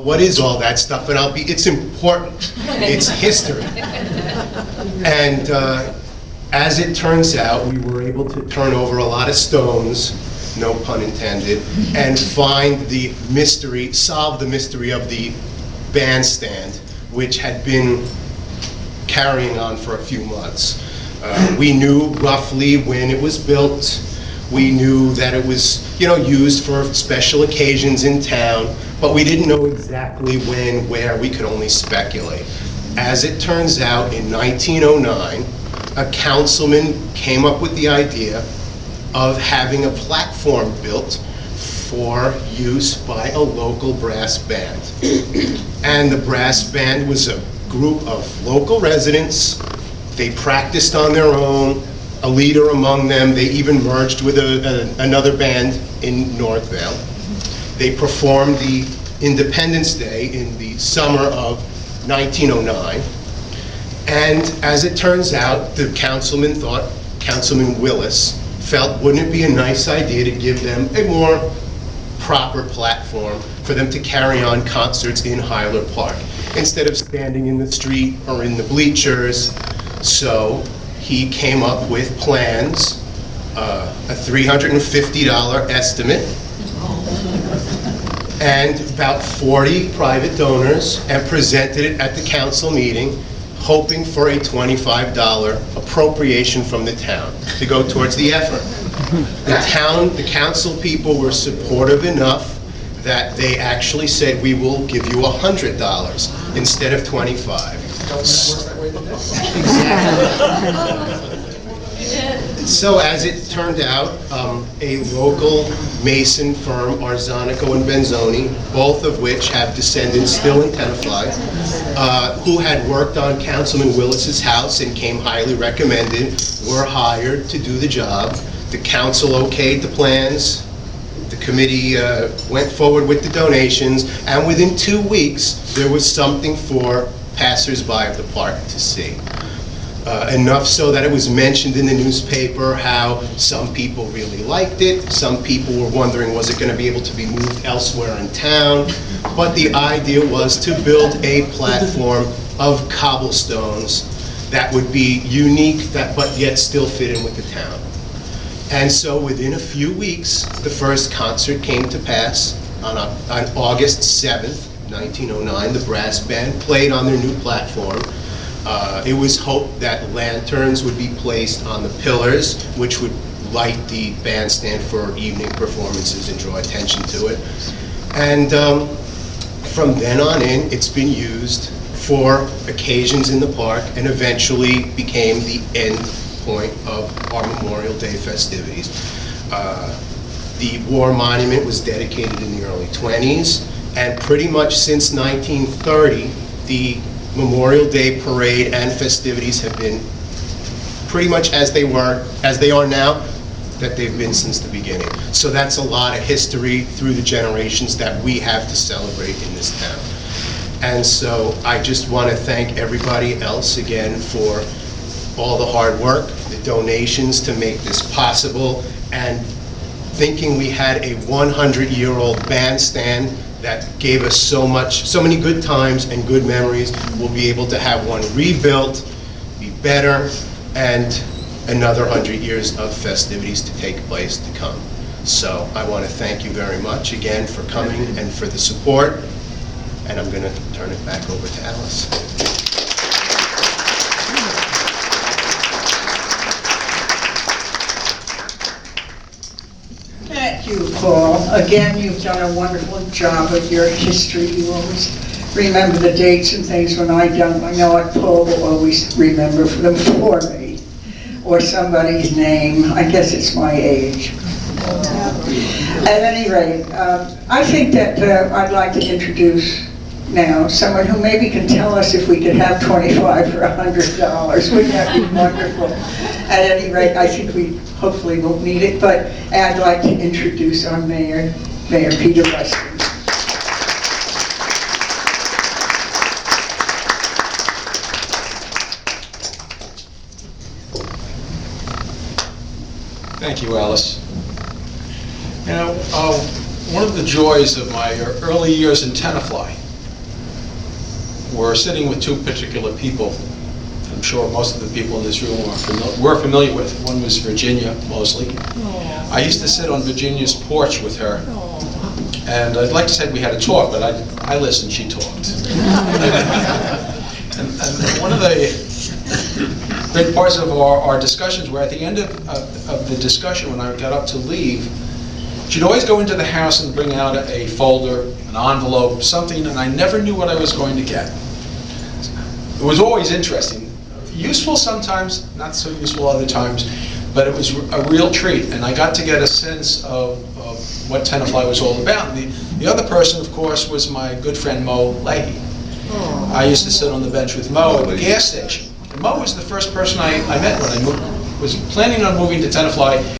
What is all that stuff? And it's important. It's history. And as it turns out, we were able to turn over a lot of stones, no pun intended, and find the mystery, solve the mystery of the bandstand, which had been carrying on for a few months. We knew roughly when it was built. We knew that it was, used for special occasions in town, but we didn't know exactly when, where. We could only speculate. As it turns out, in 1909, a councilman came up with the idea of having a platform built for use by a local brass band. And the brass band was a group of local residents. They practiced on their own, a leader among them. They even merged with another band in Northvale. They performed the Independence Day in the summer of 1909. And as it turns out, the councilman thought, Councilman Willis, felt, wouldn't it be a nice idea to give them a more proper platform for them to carry on concerts in Huyler Park, instead of standing in the street or in the bleachers. So he came up with plans, a $350 estimate, and about 40 private donors, and presented it at the council meeting, hoping for a $25 appropriation from the town to go towards the effort. The council people were supportive enough that they actually said, we will give you $100 instead of $25. Exactly. So as it turned out, a local mason firm, Arzonico and Benzoni, both of which have descendants still in Tenafly, who had worked on Councilman Willis's house and came highly recommended, were hired to do the job. The council okayed the plans. The committee went forward with the donations, and within 2 weeks, there was something for passers-by of the park to see. Enough so that it was mentioned in the newspaper how some people really liked it, some people were wondering was it going to be able to be moved elsewhere in town, but the idea was to build a platform of cobblestones that would be unique, but yet still fit in with the town. And so within a few weeks, the first concert came to pass on August 7th, 1909. The brass band played on their new platform. It was hoped that lanterns would be placed on the pillars, which would light the bandstand for evening performances and draw attention to it. And from then on in, it's been used for occasions in the park and eventually became the end point of our Memorial Day festivities. The War Monument was dedicated in the early 20s, and pretty much since 1930, the Memorial Day parade and festivities have been pretty much as they are now, that they've been since the beginning. So that's a lot of history through the generations that we have to celebrate in this town. And so I just want to thank everybody else again for all the hard work, the donations to make this possible, and thinking we had a 100-year-old bandstand that gave us so many good times and good memories. We'll be able to have one rebuilt, be better, and another 100 years of festivities to take place to come. So I want to thank you very much again for coming and for the support, and I'm going to turn it back over to Alice. Thank you, Paul. Again, you've done a wonderful job with your history. You always remember the dates and things when I don't. I know what Paul will always remember them for me, or somebody's name. I guess it's my age. At any rate, I think that I'd like to introduce now someone who maybe can tell us if we could have $25 for $100. Wouldn't that be wonderful? At any rate, I think we hopefully won't need it, but I'd like to introduce our mayor, Mayor Peter Rustin. Thank you, Alice. You know, one of the joys of my early years in Tenafly we're sitting with two particular people. I'm sure most of the people in this room we're familiar with. One was Virginia, mostly. I used to sit on Virginia's porch with her, and I'd like to say we had a talk, but I listened, she talked. and one of the big parts of our discussions were at the end of the discussion, when I got up to leave, she'd always go into the house and bring out a folder, an envelope, something, and I never knew what I was going to get. It was always interesting. Useful sometimes, not so useful other times, but it was a real treat, and I got to get a sense of what Tenafly was all about. And the other person, of course, was my good friend Mo Leahy. I used to sit on the bench with Mo at the gas station. And Mo was the first person I met when I was planning on moving to Tenafly.